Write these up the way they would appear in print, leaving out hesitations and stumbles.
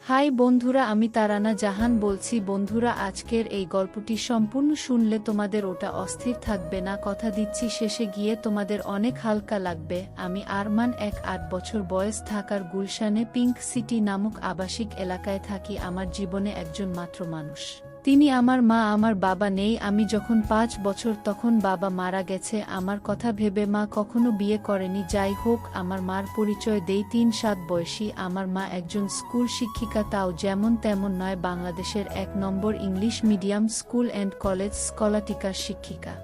High বন্ধুরা, আমি তারানা জাহান বলছি। বন্ধুরা, আজকের এই গল্পটি সম্পূর্ণ শুনলে তোমাদের ওটা অস্থির থাকবে না, কথা দিচ্ছি। শেষে গিয়ে তোমাদের অনেক হালকা লাগবে। আমি আরমান, 8 বছর বয়স, ঢাকার গুলশানে পিঙ্ক সিটি নামক আবাসিক এলাকায় থাকি। আমার জীবনে একজন মাত্র মানুষ, তিনি আমার মা। আমার বাবা নেই। আমি যখন 5 বছর তখন বাবা মারা গেছে। আমার কথা ভেবে মা কখনো বিয়ে করেনি। যাই হোক, আমার মার পরিচয় দেই। 3-7 বয়সী। আমার মা একজন স্কুল শিক্ষিকা, তাও যেমন তেমন নয়, বাংলাদেশের 1 number English medium school and college স্কলাটিকার শিক্ষিকা।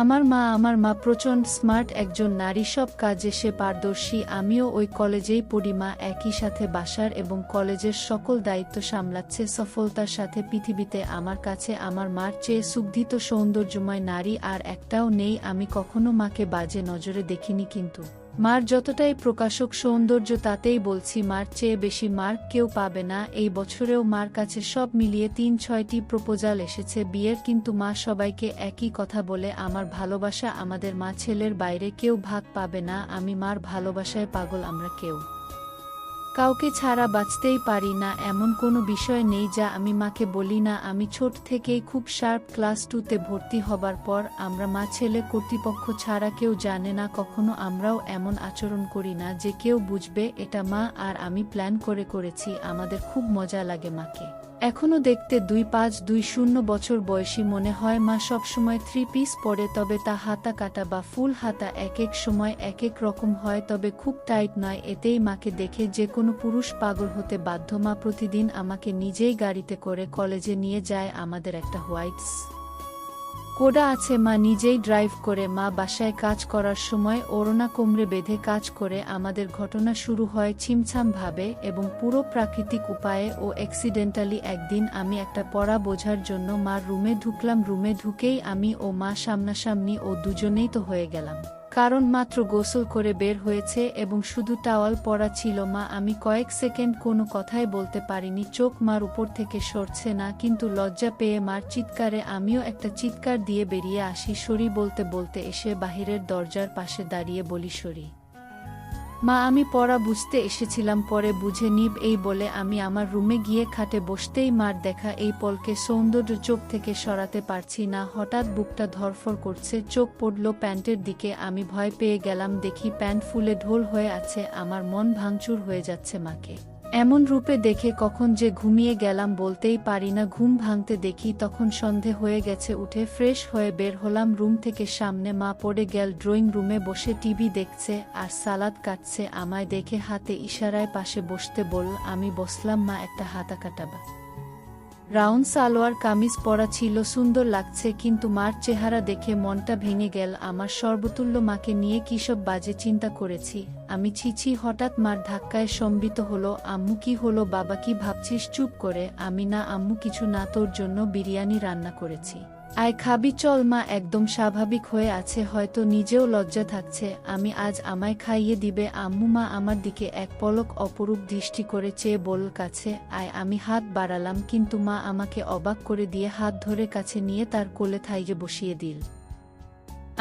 আমার মা প্রচণ্ড স্মার্ট একজন নারী, সব কাজে সে পারদর্শী। আমিও ওই কলেজেই পড়ি। মা একই সাথে বাসার এবং কলেজের সকল দায়িত্ব সামলাচ্ছে সফলতার সাথে। পৃথিবীতে আমার কাছে আমার মার চেয়ে সুগঠিত সৌন্দর্যময় নারী আর একটাও নেই। আমি কখনো মাকে বাজে নজরে দেখিনি, কিন্তু মার যতটাই প্রকাশক সৌন্দর্য, তাতেই বলছি মার চেয়ে বেশি মার্ক কেউ পাবে না। এই বছরেও মার কাছে সব মিলিয়ে 3-6টি প্রপোজাল এসেছে বিয়ের, কিন্তু মা সবাইকে একই কথা বলে, আমার ভালোবাসা আমাদের মা ছেলের বাইরে কেউ ভাগ পাবে না। আমি মার ভালোবাসায় পাগল। আমরা কেউ কাউকে ছাড়া বাঁচতেই পারি না, এমন কোনো বিষয় নেই যা আমি মাকে বলি না। আমি ছোট থেকেই খুব শার্প। ক্লাস 2তে ভর্তি হবার পর আমরা মা ছেলে কর্তৃপক্ষ ছাড়া কেউ জানে না। কখনো আমরাও এমন আচরণ করি না যে কেউ বুঝবে। এটা মা আর আমি প্ল্যান করে করেছি। আমাদের খুব মজা লাগে মাকে এখনো দেখতে। 2-5-2-0 বছর বয়সী মনে হয়। মা সবসময় 3 পিস পরে, তবে তা হাতা কাটা বা ফুল হাতা। এক এক সময় এক এক রকম হয়, তবে খুব টাইট নয়। এতেই মাকে দেখে যে কোনো পুরুষ পাগল হতে বাধ্য। মা প্রতিদিন আমাকে নিজেই গাড়িতে করে কলেজে নিয়ে যায়। আমাদের একটা হোয়াইট কোডা আছে, মা নিজেই ড্রাইভ করে। মা বাসায় কাজ করার সময় ওড়না কোমরে বেঁধে কাজ করে। আমাদের ঘটনা শুরু হয় ছিমছাম ভাবে এবং পুরো প্রাকৃতিক উপায়ে ও অ্যাক্সিডেন্টালি। একদিন আমি একটা পড়া বোঝার জন্য মার রুমে ঢুকলাম। রুমে ঢুকেই আমি ও মা সামনাসামনি, ও দুজনেই তো হয়ে গেলাম, কারণ মাত্র গোসল করে বের হয়েছে এবং শুধু টাওয়াল পরা ছিল। মা আমি কয়েক সেকেন্ড কোনো কথাই বলতে পারিনি। চোখ মার উপর থেকে সরছে না, কিন্তু লজ্জা পেয়ে মার চিৎকারে আমিও একটা চিৎকার দিয়ে বেরিয়ে আসি। সরি বলতে বলতে এসে বাহিরের দরজার পাশে দাঁড়িয়ে বলি, সরি মা, আমি পড়া বুঝতে এসেছিলাম, পরে বুঝে নিব। এই বলে আমি আমার রুমে গিয়ে খাটে বসতেই মার দেখা এই পলকে সৌন্দর্য চোখ থেকে সরাতে পারছি না। হঠাৎ বুকটা ধড়ফড় করছে, চোখ পড়ল প্যান্টের দিকে। আমি ভয় পেয়ে গেলাম। দেখি প্যান্ট ফুলে ঢোল হয়ে আছে। আমার মন ভাঙচুর হয়ে যাচ্ছে। মাকে এমন রূপে দেখে কখন যে ঘুমিয়ে গেলাম বলতেই পারি না। ঘুম ভাঙতে দেখি তখন সন্ধে হয়ে গেছে। উঠে ফ্রেশ হয়ে বের হলাম রুম থেকে। সামনে মা পড়ে গেল ড্রয়িং রুমে বসে টিভি দেখছে আর সালাদ কাটছে। আমায় দেখে হাতে ইশারায় পাশে বসতে বলল। আমি বসলাম। মা একটা হাতা কাটাবা রাউন্ড সালোয়ার কামিজ পরা ছিল, সুন্দর লাগছে, কিন্তু মার চেহারা দেখে মনটা ভেঙে গেল আমার। সর্বতুল্য মাকে নিয়ে কিসব বাজে চিন্তা করেছি আমি, ছিছি। হঠাৎ মার ধাক্কায় সম্বিত হলো। আম্মু কি হলো? বাবা কি ভাবছিস? চুপ করে। আমি না আম্মু, কিছু না, তোর জন্য বিরিয়ানি রান্না করেছি, আয় খাবি চল। মা একদম স্বাভাবিক হয়ে আছে, হয়তো নিজেও লজ্জা থাকছে। আমি আজ আমায় খাইয়ে দিবে আম্মু। মা আমার দিকে এক পলক অপরূপ দৃষ্টি করে চেয়ে বলল, কাছে আয়। আমি হাত বাড়ালাম, কিন্তু মা আমাকে অবাক করে দিয়ে হাত ধরে কাছে নিয়ে তার কোলে থাইয়ে বসিয়ে দিল।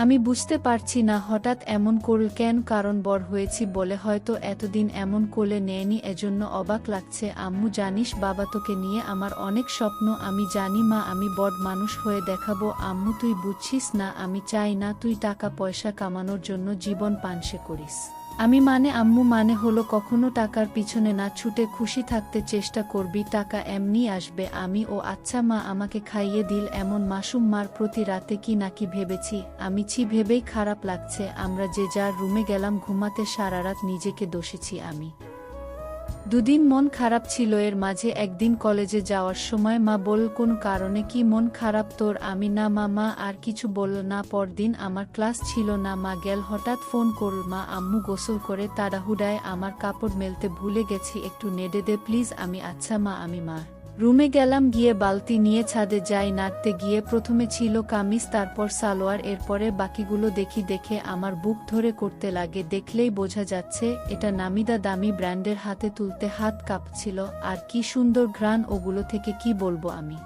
আমি বুঝতে পারছি না হঠাৎ এমন করল কেন, কারণ বড় হয়েছি বলে হয়তো এতদিন এমন কোলে নেয়নি, এজন্য অবাক লাগছে। আম্মু জানিস, বাবা তোকে নিয়ে আমার অনেক স্বপ্ন। আমি জানি মা, আমি বড় মানুষ হয়ে দেখাবো। আম্মু তুই বুঝছিস না, আমি চাই না তুই টাকা পয়সা কামানোর জন্য জীবন পানসে করিস। আমি মানে আম্মু মানে হলো কখনো টাকার পিছনে না ছুটে খুশি থাকতে চেষ্টা করবি, টাকা এমনি আসবে। আমি ও আচ্ছা। মা আমাকে খাইয়ে দিল। এমন মাসুম মার প্রতি রাতে কি নাকি ভেবেছি আমি, ছি ভেবেই খারাপ লাগছে। আমরা যে যার রুমে গেলাম ঘুমাতে। সারা রাত নিজেকে দোষেছি আমি। দুদিন মন খারাপ ছিল। এর মাঝে একদিন কলেজে যাওয়ার সময় মা বলল, কোন কারণে কি মন খারাপ তোর? আমি না মা আর কিছু বলল না। পরদিন আমার ক্লাস ছিল না। মা গেল। হঠাৎ ফোন করল, মা আম্মু গোসল করে তাড়াহুড়ায় আমার কাপড় মেলতে ভুলে গেছি, একটু নেড়ে দে প্লিজ। আমি আচ্ছা মা। আমি মা রুমে গেলাম, গিয়ে বালতি নিয়ে ছাদে যাই। নাড়তে গিয়ে প্রথমে ছিল কামিজ, তারপর সালোয়ার, এরপরে বাকিগুলো দেখি। দেখে আমার বুক ধরে করতে লাগে। দেখলেই বোঝা যাচ্ছে এটা নামিদা দামি ব্র্যান্ডের। হাতে তুলতে হাত কাঁপছিল। আর কি সুন্দর ঘ্রাণ ওগুলো থেকে, কি বলবো আমি।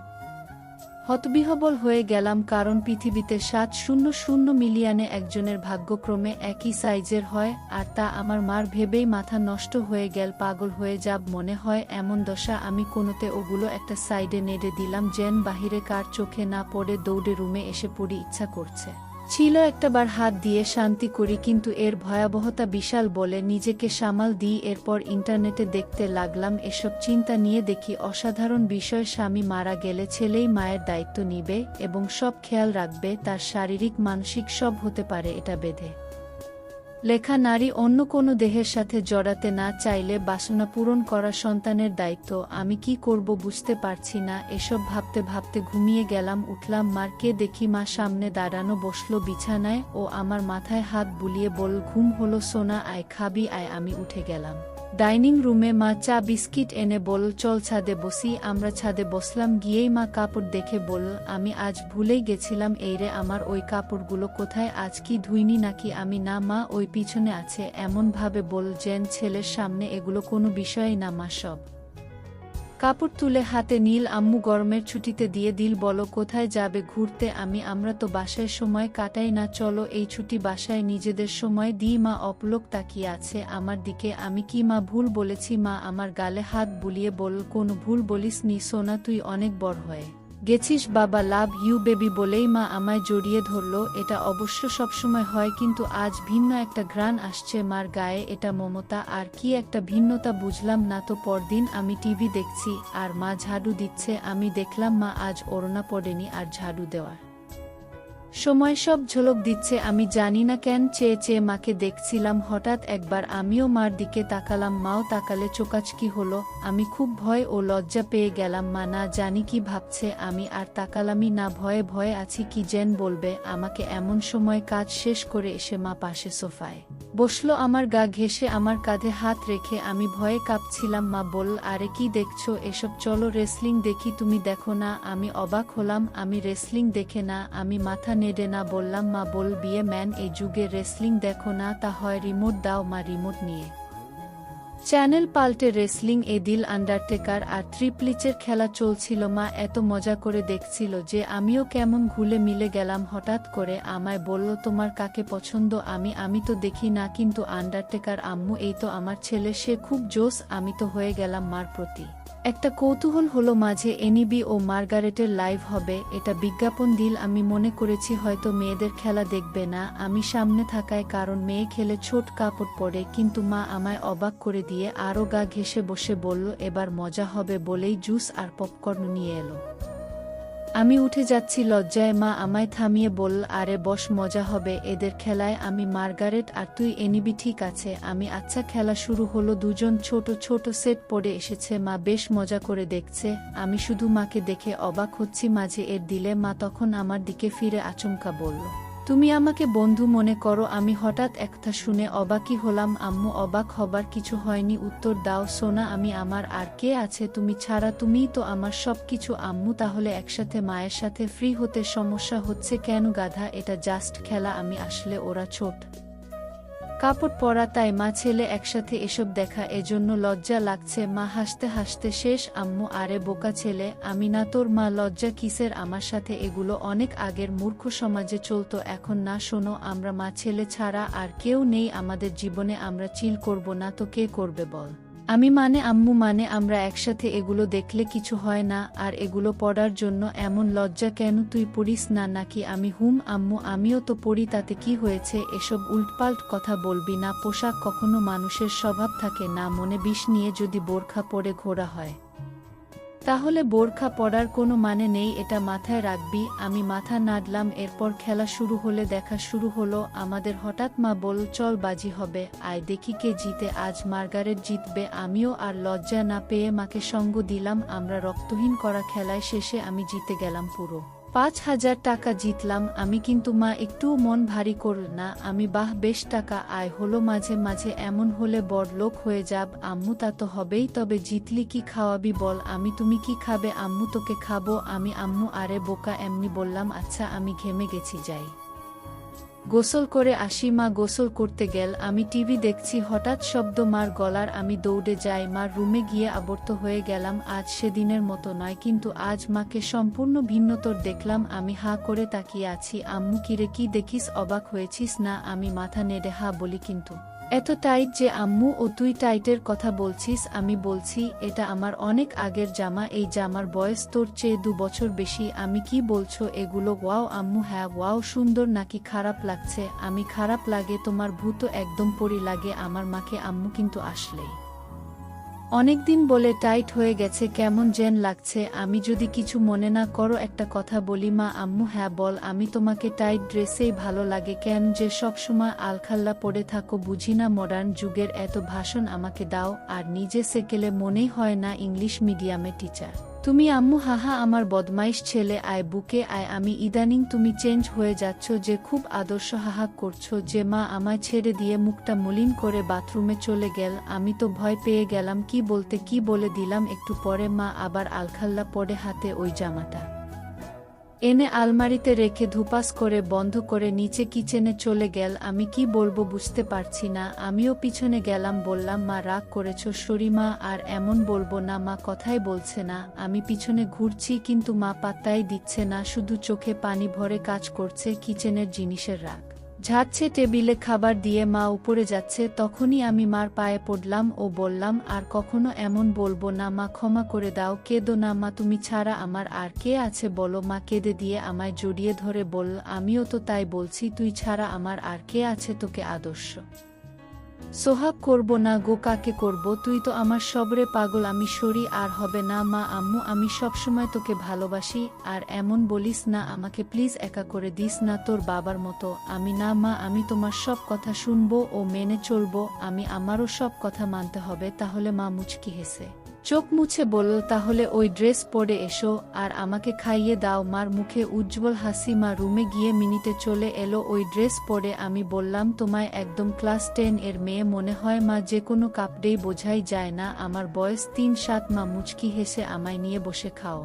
হতবিহ্বল হয়ে গেলাম, কারণ পৃথিবীতে 700 মিলিয়নে একজনের ভাগ্যক্রমে একই সাইজের হয়, আর তা আমার মার ভেবেই মাথা নষ্ট হয়ে গেল। পাগল হয়ে যাব মনে হয় এমন দশা। আমি কোনোতে ওগুলো একটা সাইডে নেড়ে দিলাম, যেন বাহিরে কার চোখে না পড়ে। দৌড়ে রুমে এসে পড়ি, ইচ্ছা করছে ছিল একটাবার হাত দিয়ে শান্তি করি, কিন্তু এর ভয়াবহতা বিশাল বলে নিজেকে সামাল দিই। এরপর ইন্টারনেটে দেখতে লাগলাম এসব। চিন্তা নিয়ে দেখি অসাধারণ বিষয়। স্বামী মারা গেলে ছেলেই মায়ের দায়িত্ব নিবে এবং সব খেয়াল রাখবে, তার শারীরিক মানসিক সব হতে পারে এটা বেঁধে লেখা। নারী অন্য কোনো দেহের সাথে জড়াতে না চাইলে বাসনা পূরণ করা সন্তানের দায়িত্ব। আমি কি করব বুঝতে পারছি না। এসব ভাবতে ভাবতে ঘুমিয়ে গেলাম। উঠলাম মারকে দেখি মা সামনে দাঁড়ানো, বসলো বিছানায় ও আমার মাথায় হাত বুলিয়ে বলল, ঘুম হলো সোনা, আয় খাবি আয়। আমি উঠে গেলাম ডাইনিং রুমে। মা চা বিস্কিট এনে বলল, চল ছাদে বসি। আমরা ছাদে বসলাম। গিয়েই মা কাপড় দেখে বলল, আমি আজ ভুলেই গেছিলাম। এই রে আমার ওই কাপড়গুলো কোথায়? আজ কি ধুইনি নাকি? আমি না মা, ওই পিছনে আছে। এমন ভাবে বলল যেন ছেলের সামনে এগুলো কোনো বিষয়ই না। মা সব কাপড় তুলে হাতে নীল। আম্মু গরমের ছুটিতে দিয়ে দিল, বলো কোথায় যাবে? ঘুরতে। আমরা তো বাসায় সময় কাটাই না, চলো এই ছুটি বাসায় নিজেদের সময় দিই। মা অপলক তাকিয়ে আছে আমার দিকে। আমি কি মা ভুল বলেছি? মা আমার গালে হাত বুলিয়ে বলল, কোনো ভুল বলিস নি সোনা, তুই অনেক বড় হয়ে গেছিস বাবা, লাভ ইউ বেবি বলেই মা আমায় জড়িয়ে ধরল। এটা অবশ্য সবসময় হয়, কিন্তু আজ ভিন্ন একটা ঘ্রাণ আসছে মার গায়ে। এটা মমতা, আর কি একটা ভিন্নতা বুঝলাম না তো। পরদিন আমি টিভি দেখছি আর মা ঝাড়ু দিচ্ছে। আমি দেখলাম মা আজ ওড়না পড়েনি, আর ঝাড়ু দেওয়ার সময় সব ঝলক দিচ্ছে। আমি জানি না কেন চেয়ে চেয়ে মাকে দেখছিলাম। হঠাৎ একবার আমিও মার দিকে তাকালাম, মাও তাকালে। চোকাচকি হলো। আমি খুব ভয় ও লজ্জা পেয়ে গেলাম। মা না জানি কি ভাবছে। আমি আর তাকালামই না, ভয়ে ভয়ে আছি কি যেন বলবে আমাকে। এমন সময় কাজ শেষ করে এসে মা পাশে সোফায় বসলো, আমার গা ঘেঁষে আমার কাঁধে হাত রেখে। আমি ভয়ে কাঁপছিলাম। মা বলল, আরে কি দেখছো এসব? চলো রেসলিং দেখি। তুমি দেখো না? আমি অবাক হলাম। আমি রেসলিং দেখে না? আমি মাথা নেড়ে না বললাম। মা বল, বিয়ে ম্যান এই যুগে রেসলিং দেখো না? তা হয় রিমোট দাও। মা রিমোট নিয়ে চ্যানেল পাল্টে রেসলিং এ দিল। আন্ডারটেকার আর ট্রিপলিচের খেলা চলছিল। মা এত মজা করে দেখছিল যে আমিও কেমন ঘুলে মিলে গেলাম। হঠাৎ করে আমায় বলল, তোমার কাকে পছন্দ? আমি তো দেখি না, কিন্তু আন্ডারটেকার। আম্মু এই তো আমার ছেলে, সে খুব জোস। আমি তো হয়ে গেলাম। মার প্রতি একটা কৌতূহল হলো মাঝে। এনিবি ও মার্গারেটের লাইভ হবে এটা বিজ্ঞাপন দিল। আমি মনে করেছি হয়তো মেয়েদের খেলা দেখবে না আমি সামনে থাকায়, কারণ মেয়ে খেলে ছোট কাপড় পরে। কিন্তু মা আমায় অবাক করে দিয়ে আরও গা ঘেঁষে বসে বলল, এবার মজা হবে বলেই জুস আর পপকর্ন নিয়ে এলো। আমি উঠে যাচ্ছি লজ্জায়। মা আমায় থামিয়ে বলল, আরে বস, মজা হবে এদের খেলায়। আমি মার্গারেট আর তুই এনিবি, ঠিক আছে? আমি আচ্ছা। খেলা শুরু হলো। দুজন ছোট ছোট সেট পড়ে এসেছে। মা বেশ মজা করে দেখছে। আমি শুধু মাকে দেখে অবাক হচ্ছি। মাঝে এর দিলে মা তখন আমার দিকে ফিরে আচমকা বলল, তুমি আমাকে বন্ধু মনে করো? আমি হঠাৎ একটা শুনে অবাকই হলাম। আম্মু, অবাক হবার কিছু হয়নি, উত্তর দাও সোনা। আমি আমার আর কে আছে তুমি ছাড়া? তুমিই তো আমার সব কিছু। আম্মু, তাহলে একসাথে মায়ের সাথে ফ্রি হতে সমস্যা হচ্ছে কেন? গাধা, এটা জাস্ট খেলা। আমি আসলে ওরা ছোট কাপড় পরা, তাই মা ছেলে একসাথে এসব দেখা, এজন্য লজ্জা লাগছে। মা হাসতে হাসতে শেষ। আম্মু, আরে বোকা ছেলে, আমি না তোর মা। লজ্জা কিসের? আমার সাথে এগুলো অনেক আগের মূর্খ সমাজে চলতো, এখন না। শোনো, আমরা মা ছেলে ছাড়া আর কেউ নেই আমাদের জীবনে। আমরা চিল করব না তো কে করবে বল? আমি মানে আম্মু, মানে আমরা একসাথে এগুলো দেখলে কিছু হয় না? আর এগুলো পড়ার জন্য এমন লজ্জা কেন? তুই পড়িস না নাকি? আমি আম্মু, আমিও তো পড়ি, তাতে কি হয়েছে? এসব উল্টপাল্ট কথা বলবি না। পোশাক কখনো মানুষের স্বভাব থাকে না। মনে বিষ নিয়ে যদি বোরখা পরে ঘোরা হয় তাহলে বোরখা পরার কোনো মানে নেই, এটা মাথায় রাখবি। আমি মাথা নাড়লাম। এরপর খেলা শুরু হলে দেখা শুরু হলো আমাদের। হঠাৎ মা বলল, চল বাজি হবে, আয় দেখি কে জিতে। আজ মার্গারেট জিতবে। আমিও আর লজ্জা না পেয়ে মাকে সঙ্গ দিলাম। আমরা রক্তহীন করা খেলায় শেষে আমি জিতে গেলাম। পুরো 5,000 টাকা জিতলাম আমি। কিন্তু মা একটুও মন ভারী করল না। আমি, বাহ, বেশ টাকা আয় হলো। মাঝে মাঝে এমন হলে বড় লোক হয়ে যাব। আম্মু, তা তো হবেই, তবে জিতলি কি খাওয়াবি বল? আমি, তুমি কি খাবে? আম্মু, তোকে খাবো আমি। আম্মু, আরে বোকা, এমনি বললাম। আচ্ছা, আমি ঘেমে গেছি, যাই। গোসল করে আসি। মা গোসল করতে গেল, আমি টিভি দেখছি, হঠাৎ শব্দ মার গলার। আমি দৌড়ে যাই, মার রুমে গিয়ে আবর্ত হয়ে গেলাম। আজ সেদিনের মতো নয়, কিন্তু আজ মাকে সম্পূর্ণ ভিন্নতর দেখলাম। আমি হা করে তাকিয়ে আছি। আম্মু কিরে, কি দেখিস? অবাক হয়েছিস না? আমি মাথা নেড়ে হা বলি। কিন্তু এত টাইট যে আম্মু? ও তুই টাইটের কথা বলছিস? আমি বলছি এটা আমার অনেক আগের জামা, এই জামার বয়স তোর চেয়ে 2 বছর বেশি। আমি কি বলছো এগুলো? ওয়াও আম্মু, হ্যাঁ ওয়াও, সুন্দর নাকি খারাপ লাগছে? আমি খারাপ লাগে? তোমার ভূত একদম পরি লাগে আমার মাকে। আম্মু কিন্তু আসলেই অনেকদিন বলে টাইট হয়ে গেছে, কেমন যেন লাগছে। আমি যদি কিছু মনে না করো একটা কথা বলি? মা আম্মু, হ্যাঁ বল। আমি তোমাকে টাইট ড্রেসেই ভালো লাগে। কেন যে সবসময় আলখাল্লা পরে থাকো বুঝি না? মডার্ন যুগের এত ভাষণ আমাকে দাও, আর নিজে সেকেলে মনেই হয় না ইংলিশ মিডিয়ামে টিচার তুমি। আম্মু, হাহা আমার বদমাইশ ছেলে, আয় বুকে আয়। আমি ইদানিং তুমি চেঞ্জ হয়ে যাচ্ছ যে, খুব আদর্শ। হাহা করছো যে? মা আমায় ছেড়ে দিয়ে মুখটা মলিন করে বাথরুমে চলে গেল। আমি তো ভয় পেয়ে গেলাম, কি বলতে কি বলে দিলাম। একটু পরে মা আবার আলখাল্লা পরে হাতে ওই জামাটা এনে আলমারিতে রেখে ধুপাস করে বন্ধ করে নিচে কিচেনে চলে গেল। আমি কি বলবো বুঝতে পারছি না। আমিও পিছনে গেলাম, বললাম মা রাগ করেছো সরি মা, আর এমন বলবো না। মা কথাই বলছে না। আমি পিছনে ঘুরছি কিন্তু মা পাত্তাই দিচ্ছে না, শুধু চোখে পানি ভরে কাজ করছে। কিচেনের জিনিসের রাগ ঝাড়ছে, টেবিলে খাবার দিয়ে মা উপরে যাচ্ছে। তখনই আমি মার পায়ে পড়লাম ও বললাম আর কখনো এমন বলবো না মা, ক্ষমা করে দাও। কেঁদো না মা, তুমি ছাড়া আমার আর কে আছে বলো? মা কেঁদে দিয়ে আমায় জড়িয়ে ধরে বলল, আমিও তো তাই বলছি, তুই ছাড়া আমার আর কে আছে? তোকে আদর্শ সোহাগ করব না গো, কাকে করব? তুই তো আমার সবরে পাগল। আমি সরি, আর হবে না মা। আম্মু আমি সবসময় তোকে ভালোবাসি, আর এমন বলিস না আমাকে প্লিজ, একা করে দিস না তোর বাবার মতো। আমি না মা, আমি তোমার সব কথা শুনবো ও মেনে চলবো। আমারও সব কথা মানতে হবে তাহলে? মা মুচকি হেসে চোখ মুছে বলল, তাহলে ওই ড্রেস পরে এসো আর আমাকে খাইয়ে দাও। মার মুখে উজ্জ্বল হাসি। মা রুমে গিয়ে মিনিটে চলে এলো ওই ড্রেস পরে। আমি বললাম, তোমায় একদম ক্লাস 10 এর মেয়ে মনে হয় মা, যে কোনো কাপড়েই বোঝাই যায় না আমার বয়স 3-7। মা মুচকি হেসে আমায় নিয়ে বসে খাও,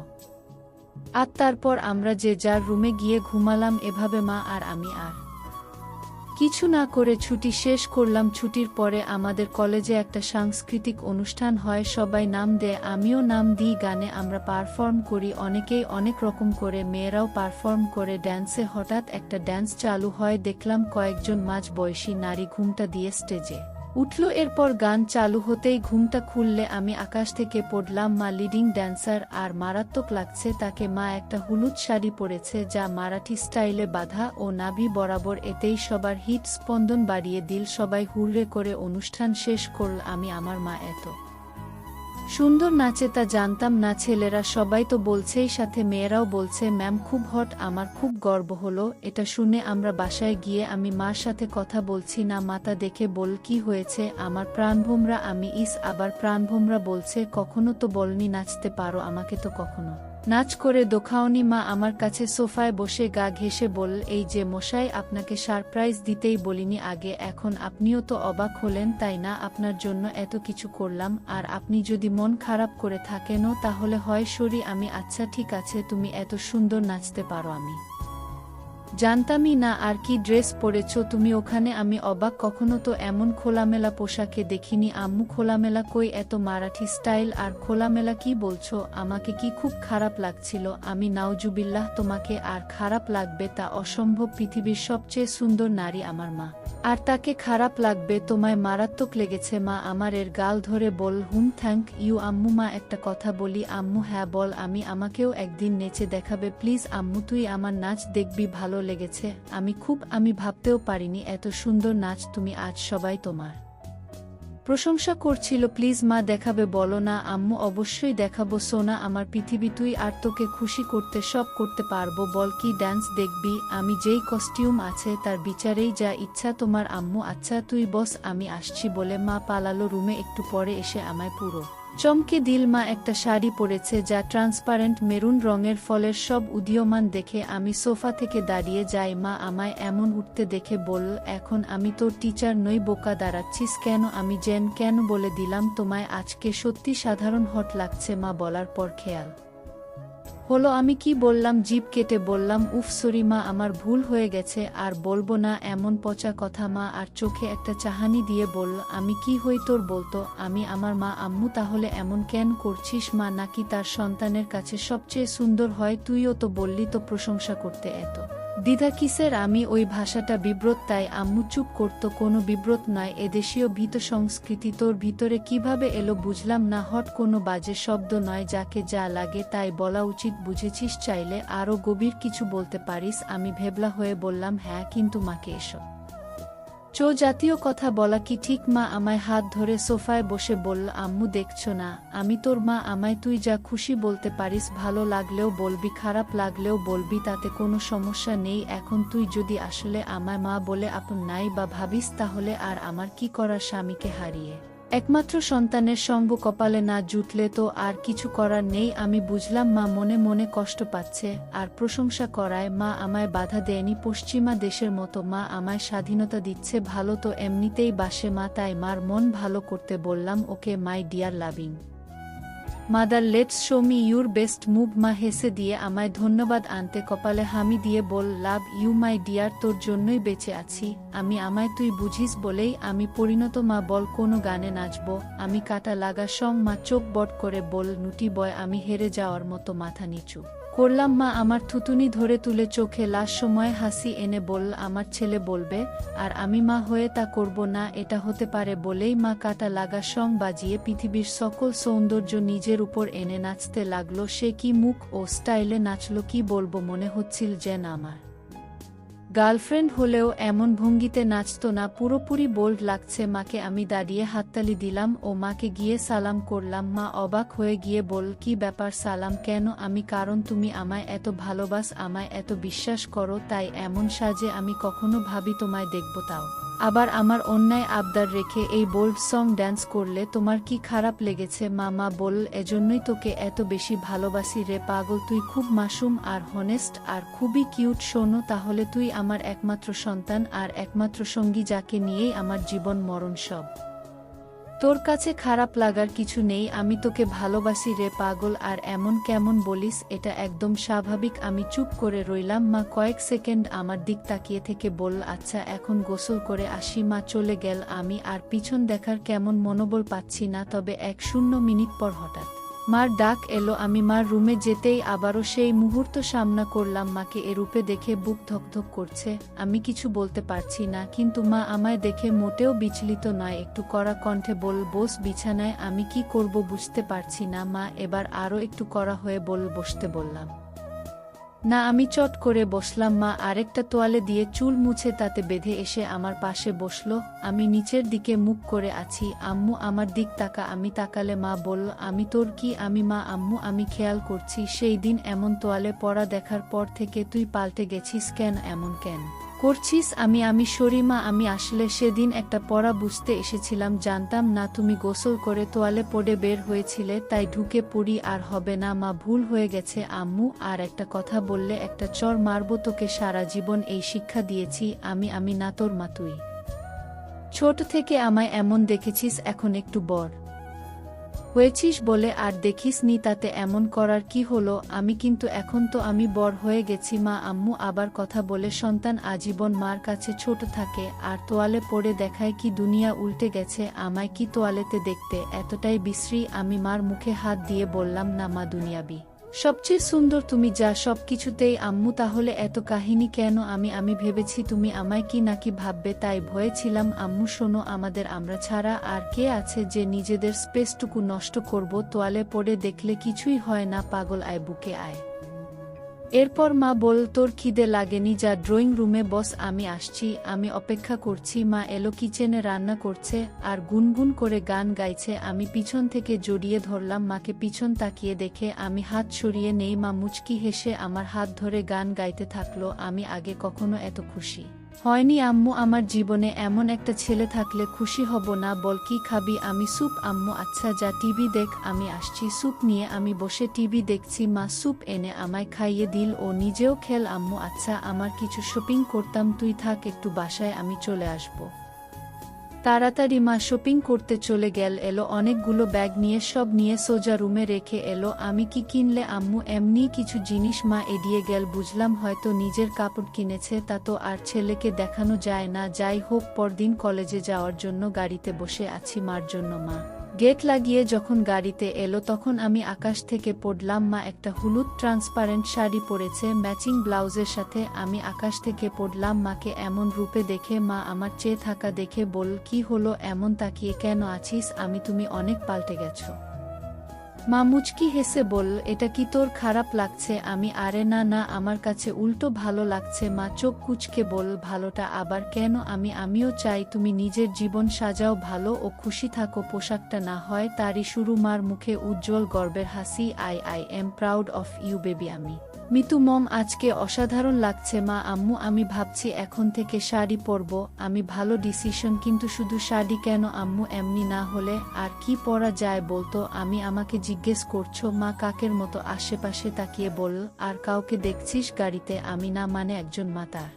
আর তারপর আমরা যে যার রুমে গিয়ে ঘুমালাম। এভাবে মা আর আমি আর কিছু না করে ছুটি শেষ করলাম। ছুটির পরে আমাদের কলেজে একটা সাংস্কৃতিক অনুষ্ঠান হয়, সবাই নাম দেয়, আমিও নাম দিই। গানে আমরা পারফর্ম করি, অনেকেই অনেক রকম করে, মেয়েরাও পারফর্ম করে। ড্যান্সে হঠাৎ একটা ড্যান্স চালু হয়, দেখলাম কয়েকজন মাঝ বয়সী নারী ঘুমটা দিয়ে স্টেজে উঠল। এরপর গান চালু হতেই ঘুমটা খুললে আমি আকাশ থেকে পড়লাম। মা লিডিং ড্যান্সার, আর মারাত্মক লাগছে তাকে। মা একটা হলুদ শাড়ি পরেছে যা মারাঠি স্টাইলে বাঁধা ও নাভি বরাবর, এতেই সবার হিট স্পন্দন বাড়িয়ে দিল। সবাই হুররে করে অনুষ্ঠান শেষ করল। আমি আমার মা এত সুন্দর নাচে তা জানতাম না। ছেলেরা সবাই তো বলছেই, সাথে মেয়েরাও বলছে ম্যাম খুব হট। আমার খুব গর্ব হলো এটা শুনে। আমরা বাসায় গিয়ে আমি মার সাথে কথা বলছি না, মাতা দেখে বল, কি হয়েছে আমার প্রাণভোমরা? আমি আবার প্রাণভোমরা বলছে, কখনো তো বলনি নাচতে পারো, আমাকে তো কখনো নাচ করে দোখাওনি। মা আমার কাছে সোফায় বসে গা ঘেঁষে বল, এই যে মশাই, আপনাকে সারপ্রাইজ দিতেই বলিনি আগে, এখন আপনিও তো অবাক হলেন তাই না? আপনার জন্য এত কিছু করলাম, আর আপনি যদি মন খারাপ করে থাকেনও তাহলে হয় সরি। আমি আচ্ছা ঠিক আছে, তুমি এত সুন্দর নাচতে পারো আমি জানতামই না। আর কি ড্রেস পরেছ তুমি ওখানে? আমি অবাক, কখনো তো এমন খোলামেলা পোশাকে দেখিনি। আম্মু, খোলামেলা কই? এত মারাঠি স্টাইল আর খোলামেলা কি বলছো? আমাকে কি খুব খারাপ লাগছিল? আমি নাউজুবিল্লাহ, তোমাকে আর খারাপ লাগবে তা অসম্ভব। পৃথিবীর সবচেয়ে সুন্দর নারী আমার মা, আর তাকে খারাপ লাগবে? তোমায় মারাত্মক লেগেছে। মা আমার এর গাল ধরে বল, থ্যাংক ইউ আম্মু। মা একটা কথা বলি আম্মু? হ্যাঁ বল। আমাকেও একদিন নেচে দেখাবে প্লিজ আম্মু? তুই আমার নাচ দেখবি, ভালো লেগেছে। আমি ভাবতেও পারিনি এত সুন্দর নাচ তুমি আজ সবাই তোমার প্রশংসা করছিল। প্লিজ মা দেখাবে বলো না? আম্মু অবশ্যই দেখাবো সোনা, আমার পৃথিবী তুই, আর তোকে খুশি করতে সব করতে পারবো। বল কি ডান্স দেখবি? আমি যেই কস্টিউম আছে তার বিচারেই যা ইচ্ছা তোমার আম্মু। আচ্ছা তুই বস, আমি আসছি বলে মা পালালো রুমে। একটু পরে এসে আমায় পুরো চমকে দিল। মা একটা শাড়ি পরেছে যা ট্রান্সপারেন্ট মেরুন রঙের, ফলের সব উদীয়মান দেখে আমি সোফা থেকে দাঁড়িয়ে যাই। মা আমায় এমন উঠতে দেখে বলল, এখন আমি তোর টিচার নই, বোকা দাঁড়াচ্ছিস কেন? আমি কেন বলে দিলাম তোমায় আজকে সত্যি সাধারণ হট লাগছে। মা বলার পর খেয়াল হলো আমি কি বললাম, জিভ কেটে বললাম, উফ সরি মা, আমার ভুল হয়ে গেছে, আর বলবো না এমন পচা কথা মা। আর চোখে একটা চাহানি দিয়ে বলল, আমি কি হই তোর বলতো, আমি আমার মা। আম্মু তাহলে এমন কেন করছিস মা, নাকি তার সন্তানের কাছে সবচেয়ে সুন্দর হয়? তুইও তো বললি তো প্রশংসা করতে, এত দ্বিধা কিসের? আমি ওই ভাষাটা বিব্রত, তাই আম্মু চুপ করতো। কোনো বিব্রত নয়, এদেশীয় ভীত সংস্কৃতি তোর ভিতরে কিভাবে এলো বুঝলাম না। হট কোনো বাজে শব্দ নয়, যাকে যা লাগে তাই বলা উচিত, বুঝেছিস? চাইলে আরও গভীর কিছু বলতে পারিস। আমি ভেবলা হয়ে বললাম, হ্যাঁ, কিন্তু মাকে এসব জাতীয় কথা বলা কি ঠিক? মা আমায় হাত ধরে সোফায় বসে বলল, আম্মু দেখছো না, আমি তোর মা, আমায় তুই যা খুশি বলতে পারিস, ভালো লাগলেও বলবি, খারাপ লাগলেও বলবি, তাতে কোনো সমস্যা নেই। এখন তুই যদি আসলে আমায় মা বলে আপন নাই বা ভাবিস, তাহলে আর আমার কি করার? স্বামীকে হারিয়ে একমাত্র সন্তানের সঙ্গ কপালে না জুটলে তো আর কিছু করার নেই। আমি বুঝলাম মা মনে মনে কষ্ট পাচ্ছে, আর প্রশংসা করায় মা আমায় বাধা দেয়নি। পশ্চিমা দেশের মতো মা আমায় স্বাধীনতা দিচ্ছে, ভালো তো এমনিতেই বাসে মা, তাই মার মন ভালো করতে বললাম, okay my dear loving mother, let's show me your best move. মা হেসে দিয়ে আমায় ধন্যবাদ আনতে কপালে হামি দিয়ে বল, লাভ ইউ মাই ডিয়ার, তোর জন্যই বেঁচে আছি আমি, আমায় তুই বুঝিস বলেই আমি পরিণত। মা বল কোনো গানে নাচবো? আমি কাটা লাগা সং। মা চোখ বট করে বল, নুটি বয়। আমি হেরে যাওয়ার মতো মাথা নিচু করলাম। মা আমার থুতুনি ধরে তুলে চোখে লাশ সময় হাসি এনে বল, আমার ছেলে বলবে আর আমি মা হয়ে তা করব না, এটা হতে পারে? বলেই মা কাটা লাগা সং বাজিয়ে পৃথিবীর সকল সৌন্দর্য নিজের উপর এনে নাচতে লাগলো। সে কি মুখ ও স্টাইলে নাচলো, কি বলবো, মনে হচ্ছিল যেন আমার গার্লফ্রেন্ড হলেও এমন ভঙ্গিতে নাচতো না। পুরোপুরি বোল্ড লাগছে মাকে। আমি দাঁড়িয়ে হাততালি দিলাম ও মাকে গিয়ে সালাম করলাম। মা অবাক হয়ে গিয়ে বল, কি ব্যাপার, সালাম কেন? আমি, কারণ তুমি আমায় এত ভালোবাস, আমায় এত বিশ্বাস করো, তাই এমন সাজে আমি কখনো ভাবি তোমায় দেখব, তাও আবার আমার অন্যায় আবদার রেখে এই বোল্ড সং ড্যান্স করলে তোমার কি খারাপ লেগেছে? মা বল, এজন্যই তোকে এত বেশি ভালোবাসি রে পাগল, তুই খুব মাসুম আর হনেস্ট আর খুবই কিউট। শোনো, তাহলে তুই আমার একমাত্র সন্তান আর একমাত্র সঙ্গী, যাকে নিয়েই আমার জীবন মরণ সব। তোর কাছে খারাপ লাগার কিছু নেই, আমি তোকে ভালোবাসি রে পাগল। আর এমন কেমন বলিস, এটা একদম স্বাভাবিক। আমি চুপ করে রইলাম। মা কয়েক সেকেন্ড আমার দিক তাকিয়ে থেকে বলল, আচ্ছা এখন গোসল করে আসি। মা চলে গেল। আমি আর পিছন দেখার কেমন মনোবল পাচ্ছি না। তবে 1-0 মিনিট পর হঠাৎ মার ডাক এলো। আমি মার রুমে যেতেই আবারও সেই মুহূর্ত সামনা করলাম। মাকে এ রূপে দেখে বুক ধকধক করছে। আমি কিছু বলতে পারছি না, কিন্তু মা আমায় দেখে মোটেও বিচলিত নয়। একটু কড়া কণ্ঠে বল, বস বিছানায়। আমি কি করব বুঝতে পারছি না মা। এবার আরও একটু কড়া হয়ে বল, বসতে বললাম না। আমি চট করে বসলাম। মা আরেকটা তোয়ালে দিয়ে চুল মুছে তাতে বেঁধে এসে আমার পাশে বসলো। আমি নিচের দিকে মুখ করে আছি। আম্মু আমার দিক তাকা। আমি তাকালে মা বলল, আমি তোর কি? আমি, মা আম্মু আমি খেয়াল করছি সেই দিন এমন তোয়ালে পরা দেখার পর থেকে তুই পাল্টে গেছিস কেন, এমন কেন করছিস? আমি সরি মা, আমি আসলে সেদিন একটা পড়া বুঝতে এসেছিলাম, জানতাম না তুমি গোসল করে তোয়ালে পড়ে বের হয়েছিলে, তাই ঢুকে পড়ি। আর হবে না মা, ভুল হয়ে গেছে। আম্মু আর একটা কথা বললে একটা চড় মারবো তোকে, সারা জীবন এই শিক্ষা দিয়েছি আমি না তোর মা, তুই ছোট থেকে আমায় এমন দেখেছিস, এখন একটু বড় হয়েছিস বলে আর দেখিস নি, তাতে এমন করার কি হলো? আমি কিন্তু এখন তো আমি বড় হয়ে গেছি মা। আম্মু আবার কথা বলে, সন্তান আজীবন মার কাছে ছোট থাকে আর তোয়ালে পড়ে দেখায় কি দুনিয়া উল্টে গেছে। আমায় কি তোয়ালেতে দেখতে এতটাই বিশ্রী? আমি মার মুখে হাত দিয়ে বললাম, না মা, দুনিয়াবি সবচেয়ে সুন্দর তুমি, যা সব কিছুতেই। আম্মু তাহলে এত কাহিনী কেন? আমি ভেবেছি তুমি আমায় কি নাকি ভাববে, তাই ভয়ে ছিলাম। আম্মু শোনো, আমরা ছাড়া আর কে আছে যে নিজেদের স্পেসটুকু নষ্ট করব? তোয়ালে পড়ে দেখলে কিছুই হয় না পাগল, আয় বুকে আয়। এরপর মা বল, তোর খিদে লাগেনি? যা ড্রয়িং রুমে বস, আমি আসছি। আমি অপেক্ষা করছি। মা এলো, কিচেনে রান্না করছে আর গুনগুন করে গান গাইছে। আমি পিছন থেকে জড়িয়ে ধরলাম মাকে। পিছন তাকিয়ে দেখে আমি হাত সরিয়ে নেই। মা মুচকি হেসে আমার হাত ধরে গান গাইতে থাকলো। আমি আগে কখনো এত খুশি হয়নি আম্মু। আমার জীবনে এমন একটা ছেলে থাকলে খুশি হব না? বল কি খাবি? আমি স্যুপ। আম্মু আচ্ছা যা টিভি দেখ, আমি আসছি। স্যুপ নিয়ে আমি বসে টিভি দেখছি। মা স্যুপ এনে আমায় খাইয়ে দিল, ও নিজেও খেল। আম্মু আচ্ছা, আমার কিছু শপিং করতাম, তুই থাক একটু বাসায়, আমি চলে আসব। তাড়াতাড়ি মা শপিং করতে চলে এলো অনেকগুলো ব্যাগ নিয়ে সব নিয়ে সোজা রুমে রেখে এলো। আমি কি কিনলে আম্মু? এমনি কিছু জিনিস মা এড়িয়ে গেল। বুঝলাম হয়তো নিজের কাপড় কিনেছে, তা তো আর ছেলেকে দেখানো যায় না। যাই হোক, পরদিন কলেজে যাওয়ার জন্য গাড়িতে বসে আছি মার জন্য। মা গেট লাগিয়ে যখন গাড়িতে এলো তখন আমি আকাশ থেকে পড়লাম। মা একটা হলুদ ট্রান্সপারেন্ট শাড়ি পরেছে ম্যাচিং ব্লাউজের সাথে। আমি আকাশ থেকে পড়লাম মাকে এমন রূপে দেখে। মা আমার চেয়ে থাকা দেখে বল, কি হলো, এমন তাকিয়ে কেন আছিস? তুমি অনেক পাল্টে গেছো। মা মুচকি হেসে বলল, এটা কি তোর খারাপ লাগছে? আমি আরে না না, আমার কাছে উল্টো ভালো লাগছে। মা চোখ কুঁচকে বলল, ভালোটা আবার কেন? আমিও চাই তুমি নিজের জীবন সাজাও, ভালো ও খুশি থাকো। পোশাকটা না হয় তারই শুরু। মার মুখে উজ্জ্বল গর্বের হাসি। I am proud of you baby. Mitu mom, আজকে অসাধারণ লাগছে। মা আম্মু, আমি ভাবছি এখন থেকে শাড়ি পরব। আমি ভালো ডিসিশন, কিন্তু শুধু শাড়ি কেন আম্মু? এমনি না হলে আর কি পরা যায় বলতো? আমাকে জিজ্ঞেস করছো? মা কাকের মতো আশেপাশে তাকিয়ে বলল, আর কাউকে দেখছিস গাড়িতে? আমি না, মানে একজন মা তার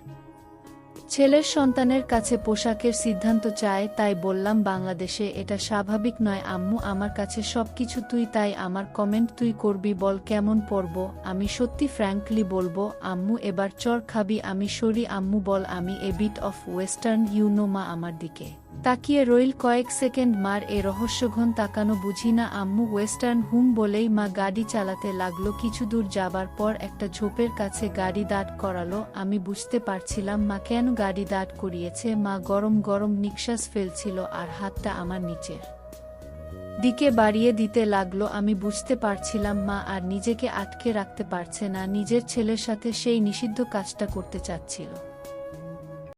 ছেলের সন্তানের কাছে পোশাকের সিদ্ধান্ত চায়, তাই বললাম বাংলাদেশে এটা স্বাভাবিক নয় আম্মু। আমার কাছে সবকিছু তুই, তাই আমার কমেন্ট তুই করবি। বল কেমন পরব? আমি সত্যি ফ্র্যাঙ্কলি বলবো আম্মু, এবার চর খাবি? আমি সরি আম্মু, বল আমি a bit of western you know. মা আমার দিকে তাকিয়ে রইল কয়েক সেকেন্ড। মার এ রহস্যঘন তাকানো বুঝি না আম্মু ওয়েস্টার্ন। হুম বলেই মা গাড়ি চালাতে লাগলো। কিছু দূর যাবার পর একটা ঝোপের কাছে গাড়ি দাঁড় করালো। আমি বুঝতে পারছিলাম মা কেন গাড়ি দাঁড় করিয়েছে। মা গরম গরম নিঃশ্বাস ফেলছিল আর হাতটা আমার নিচের দিকে বাড়িয়ে দিতে লাগলো। আমি বুঝতে পারছিলাম মা আর নিজেকে আটকে রাখতে পারছে না। নিজের ছেলের সাথে সেই নিষিদ্ধ কাজটা করতে চাচ্ছিল।